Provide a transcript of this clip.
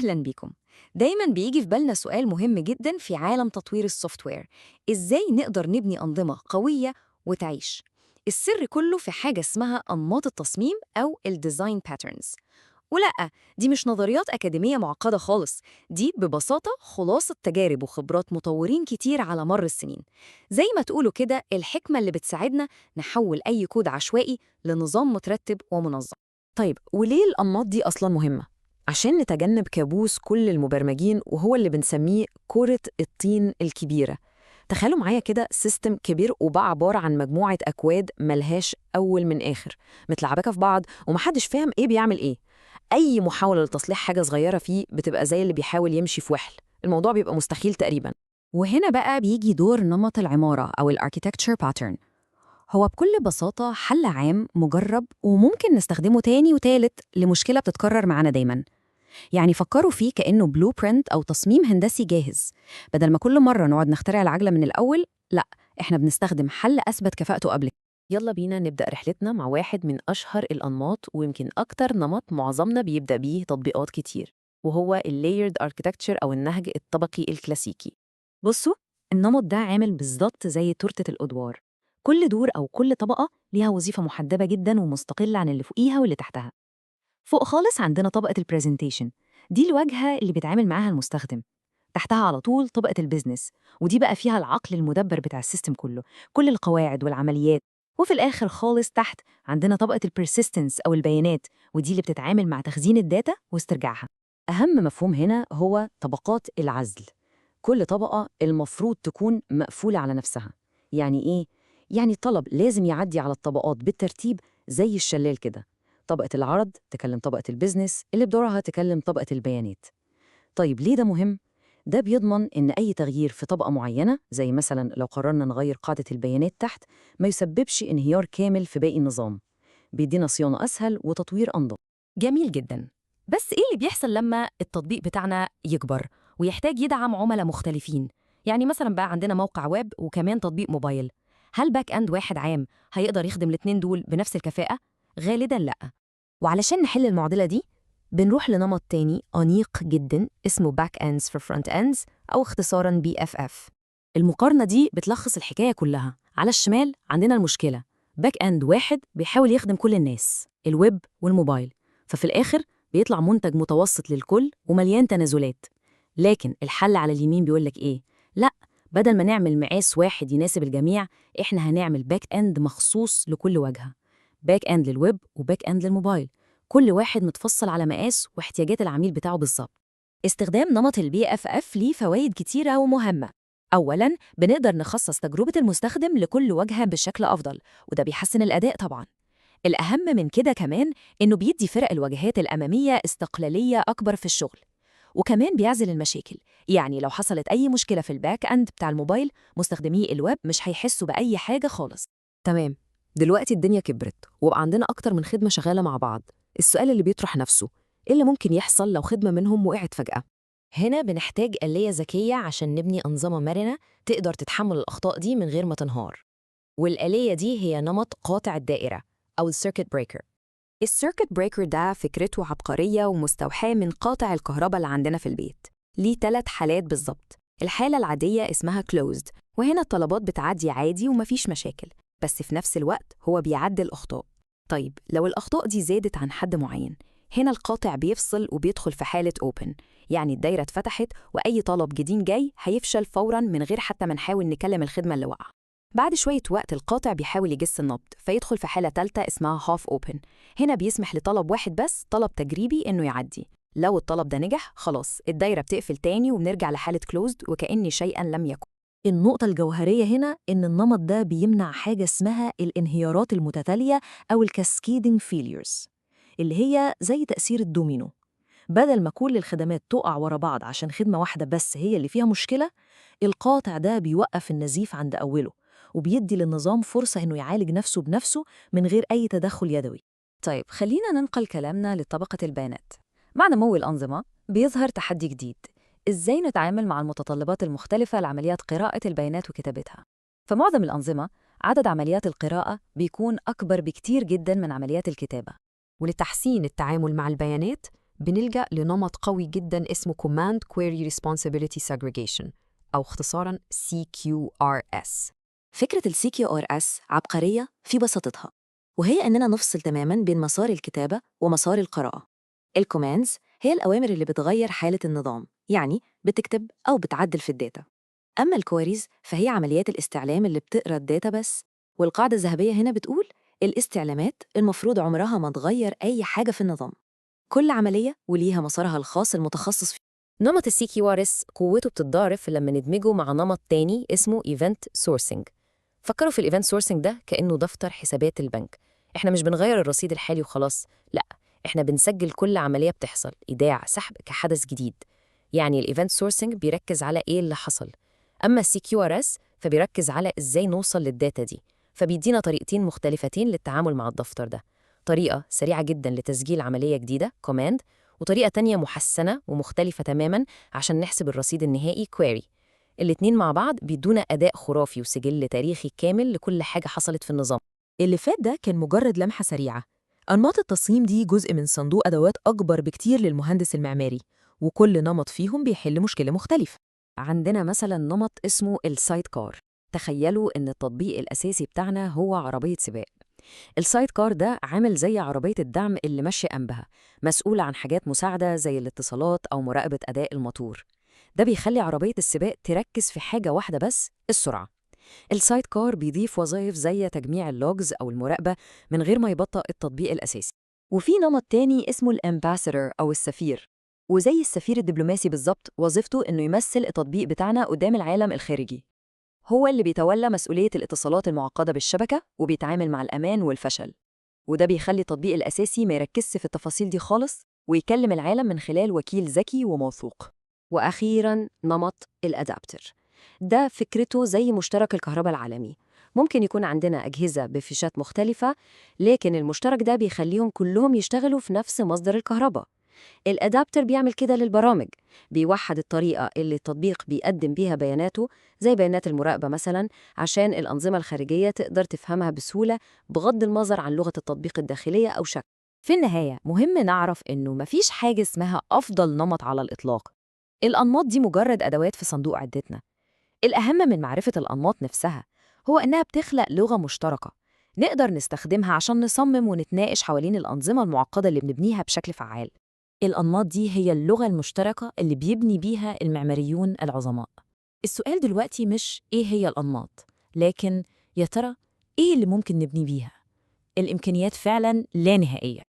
أهلاً بيكم. دايماً بيجي في بالنا سؤال مهم جداً في عالم تطوير السوفت وير: إزاي نقدر نبني أنظمة قوية وتعيش؟ السر كله في حاجة اسمها أنماط التصميم أو الديزاين باترنز. ولأ، دي مش نظريات أكاديمية معقدة خالص، دي ببساطة خلاصة تجارب وخبرات مطورين كتير على مر السنين. زي ما تقولوا كده الحكمة اللي بتساعدنا نحول أي كود عشوائي لنظام مترتب ومنظم. طيب وليه الأنماط دي أصلاً مهمة؟ عشان نتجنب كابوس كل المبرمجين وهو اللي بنسميه كرة الطين الكبيرة. تخيلوا معايا كده سيستم كبير وبقى عبارة عن مجموعة أكواد ملهاش أول من آخر، متلعبكة في بعض ومحدش فاهم إيه بيعمل إيه. أي محاولة لتصليح حاجة صغيرة فيه بتبقى زي اللي بيحاول يمشي في وحل، الموضوع بيبقى مستحيل تقريباً. وهنا بقى بيجي دور نمط العمارة أو الاركيتكتشر باترن. هو بكل بساطة حل عام مجرب وممكن نستخدمه تاني وتالت لمشكلة بتتكرر معانا دايماً. يعني فكروا فيه كأنه بلو برينت أو تصميم هندسي جاهز. بدل ما كل مرة نقعد نخترع العجلة من الأول، لا، إحنا بنستخدم حل أثبت كفاءته قبل كده. يلا بينا نبدأ رحلتنا مع واحد من أشهر الأنماط ويمكن أكتر نمط معظمنا بيبدأ بيه تطبيقات كتير، وهو Layered Architecture أو النهج الطبقي الكلاسيكي. بصوا، النمط ده عامل بالظبط زي تورتة الأدوار. كل دور أو كل طبقة ليها وظيفة محددة جدا ومستقلة عن اللي فوقيها واللي تحتها. فوق خالص عندنا طبقة البرزنتيشن، دي الواجهة اللي بيتعامل معاها المستخدم. تحتها على طول طبقة البيزنس، ودي بقى فيها العقل المدبر بتاع السيستم كله، كل القواعد والعمليات. وفي الآخر خالص تحت عندنا طبقة البرسيستنس أو البيانات، ودي اللي بتتعامل مع تخزين الداتا واسترجاعها. أهم مفهوم هنا هو طبقات العزل. كل طبقة المفروض تكون مقفولة على نفسها. يعني إيه؟ يعني الطلب لازم يعدي على الطبقات بالترتيب زي الشلال كده. طبقة العرض تكلم طبقة البيزنس اللي بدورها تكلم طبقة البيانات. طيب ليه ده مهم؟ ده بيضمن إن أي تغيير في طبقة معينة، زي مثلا لو قررنا نغير قاعدة البيانات تحت، ما يسببش انهيار كامل في باقي النظام. بيدينا صيانة أسهل وتطوير أنظم. جميل جدا. بس إيه اللي بيحصل لما التطبيق بتاعنا يكبر ويحتاج يدعم عملاء مختلفين؟ يعني مثلا بقى عندنا موقع ويب وكمان تطبيق موبايل. هل باك أند واحد عام هيقدر يخدم الاتنين دول بنفس الكفاءة؟ غالبا لأ. وعلشان نحل المعضلة دي بنروح لنمط تاني أنيق جدا اسمه Back Ends for Front Ends، أو اختصاراً BFF. المقارنة دي بتلخص الحكاية كلها. على الشمال عندنا المشكلة: باك أند واحد بيحاول يخدم كل الناس، الويب والموبايل، ففي الآخر بيطلع منتج متوسط للكل ومليان تنازلات. لكن الحل على اليمين بيقولك إيه؟ لأ، بدل ما نعمل مقاس واحد يناسب الجميع، إحنا هنعمل باك أند مخصوص لكل واجهة. باك أند للويب وباك أند للموبايل، كل واحد متفصل على مقاس واحتياجات العميل بتاعه بالظبط. استخدام نمط البي اف اف ليه فوائد كتيرة ومهمة. أولاً، بنقدر نخصص تجربة المستخدم لكل واجهة بشكل أفضل، وده بيحسن الأداء طبعاً. الأهم من كده كمان إنه بيدي فرق الواجهات الأمامية استقلالية أكبر في الشغل، وكمان بيعزل المشاكل. يعني لو حصلت أي مشكلة في الباك أند بتاع الموبايل، مستخدمي الويب مش هيحسوا بأي حاجة خالص. تمام. دلوقتي الدنيا كبرت وبقى عندنا أكتر من خدمة شغالة مع بعض. السؤال اللي بيطرح نفسه: إيه اللي ممكن يحصل لو خدمة منهم وقعت فجأة؟ هنا بنحتاج آلية ذكية عشان نبني أنظمة مرنة تقدر تتحمل الأخطاء دي من غير ما تنهار. والآلية دي هي نمط قاطع الدائرة أو السيركت بريكر. السيركت بريكر ده فكرته عبقرية ومستوحاة من قاطع الكهرباء اللي عندنا في البيت. ليه 3 حالات بالظبط. الحالة العادية اسمها closed، وهنا الطلبات بتعدي عادي ومفيش مشاكل، بس في نفس الوقت هو بيعدل الأخطاء. طيب لو الأخطاء دي زادت عن حد معين، هنا القاطع بيفصل وبيدخل في حالة open، يعني الدايرة اتفتحت وأي طلب جديد جاي هيفشل فوراً من غير حتى ما نحاول نكلم الخدمة اللي وقع. بعد شوية وقت القاطع بيحاول يجس النبض فيدخل في حالة تالتة اسمها half open. هنا بيسمح لطلب واحد بس، طلب تجريبي، إنه يعدي. لو الطلب ده نجح خلاص الدايرة بتقفل تاني وبنرجع لحالة closed وكأن شيئاً لم يكن. النقطة الجوهرية هنا إن النمط ده بيمنع حاجة اسمها الانهيارات المتتالية أو الكاسكيدنج فيليرز، اللي هي زي تأثير الدومينو. بدل ما كل الخدمات تقع ورا بعض عشان خدمة واحدة بس هي اللي فيها مشكلة، القاطع ده بيوقف النزيف عند أوله وبيدي للنظام فرصة إنه يعالج نفسه بنفسه من غير أي تدخل يدوي. طيب خلينا ننقل كلامنا لطبقة البيانات. مع نمو الأنظمة بيظهر تحدي جديد: إزاي نتعامل مع المتطلبات المختلفة لعمليات قراءة البيانات وكتابتها. فمعظم الأنظمة عدد عمليات القراءة بيكون أكبر بكتير جدا من عمليات الكتابة. ولتحسين التعامل مع البيانات بنلجأ لنمط قوي جدا اسمه Command Query Responsibility Segregation أو اختصاراً CQRS. فكرة ال CQRS عبقرية في بساطتها، وهي إننا نفصل تماماً بين مسار الكتابة ومسار القراءة. الكوماندز هي الأوامر اللي بتغير حالة النظام، يعني بتكتب أو بتعدل في الداتا. أما الكويريز فهي عمليات الاستعلام اللي بتقرأ الداتا بس، والقاعدة الذهبية هنا بتقول الاستعلامات المفروض عمرها ما تغير أي حاجة في النظام. كل عملية وليها مسارها الخاص المتخصص فيه. نمط ال CQRS قوته بتتضاعف لما ندمجه مع نمط تاني اسمه Event Sourcing. فكروا في ال Event Sourcing ده كأنه دفتر حسابات البنك. إحنا مش بنغير الرصيد الحالي وخلاص، لأ، إحنا بنسجل كل عملية بتحصل، إيداع، سحب، كحدث جديد. يعني ال Event Sourcing بيركز على إيه اللي حصل. أما ال CQRS فبيركز على إزاي نوصل للداتا دي. فبيدينا طريقتين مختلفتين للتعامل مع الدفتر ده. طريقة سريعة جدا لتسجيل عملية جديدة Command، وطريقة تانية محسنة ومختلفة تماماً عشان نحسب الرصيد النهائي Query. الاتنين مع بعض بيدونا أداء خرافي وسجل تاريخي كامل لكل حاجة حصلت في النظام. اللي فات ده كان مجرد لمحة سريعة. أنماط التصميم دي جزء من صندوق أدوات أكبر بكتير للمهندس المعماري، وكل نمط فيهم بيحل مشكلة مختلفة. عندنا مثلا نمط اسمه السايد كار. تخيلوا إن التطبيق الأساسي بتاعنا هو عربية سباق. السايد كار ده عامل زي عربية الدعم اللي ماشية جنبها، مسؤول عن حاجات مساعدة زي الاتصالات أو مراقبة أداء الموتور. ده بيخلي عربية السباق تركز في حاجة واحدة بس، السرعة. السايد كار بيضيف وظائف زي تجميع اللوجز أو المراقبة من غير ما يبطئ التطبيق الأساسي. وفي نمط تاني اسمه الامباسادور أو السفير، وزي السفير الدبلوماسي بالظبط، وظيفته إنه يمثل التطبيق بتاعنا قدام العالم الخارجي. هو اللي بيتولى مسؤولية الاتصالات المعقدة بالشبكة وبيتعامل مع الأمان والفشل، وده بيخلي التطبيق الأساسي ما يركزش في التفاصيل دي خالص ويكلم العالم من خلال وكيل ذكي وموثوق. وأخيراً نمط الأدابتر. ده فكرته زي مشترك الكهرباء العالمي. ممكن يكون عندنا أجهزة بفيشات مختلفة، لكن المشترك ده بيخليهم كلهم يشتغلوا في نفس مصدر الكهرباء. الأدابتر بيعمل كده للبرامج، بيوحد الطريقة اللي التطبيق بيقدم بيها بياناته، زي بيانات المراقبة مثلا، عشان الأنظمة الخارجية تقدر تفهمها بسهولة بغض النظر عن لغة التطبيق الداخلية أو شكل. في النهاية مهم نعرف إنه مفيش حاجة اسمها أفضل نمط على الإطلاق. الأنماط دي مجرد أدوات في صندوق عدتنا. الأهم من معرفة الأنماط نفسها هو إنها بتخلق لغة مشتركة نقدر نستخدمها عشان نصمم ونتناقش حوالين الأنظمة المعقدة اللي بنبنيها بشكل فعال. الأنماط دي هي اللغة المشتركة اللي بيبني بيها المعماريون العظماء. السؤال دلوقتي مش إيه هي الأنماط، لكن يا ترى إيه اللي ممكن نبني بيها؟ الإمكانيات فعلاً لا نهائية.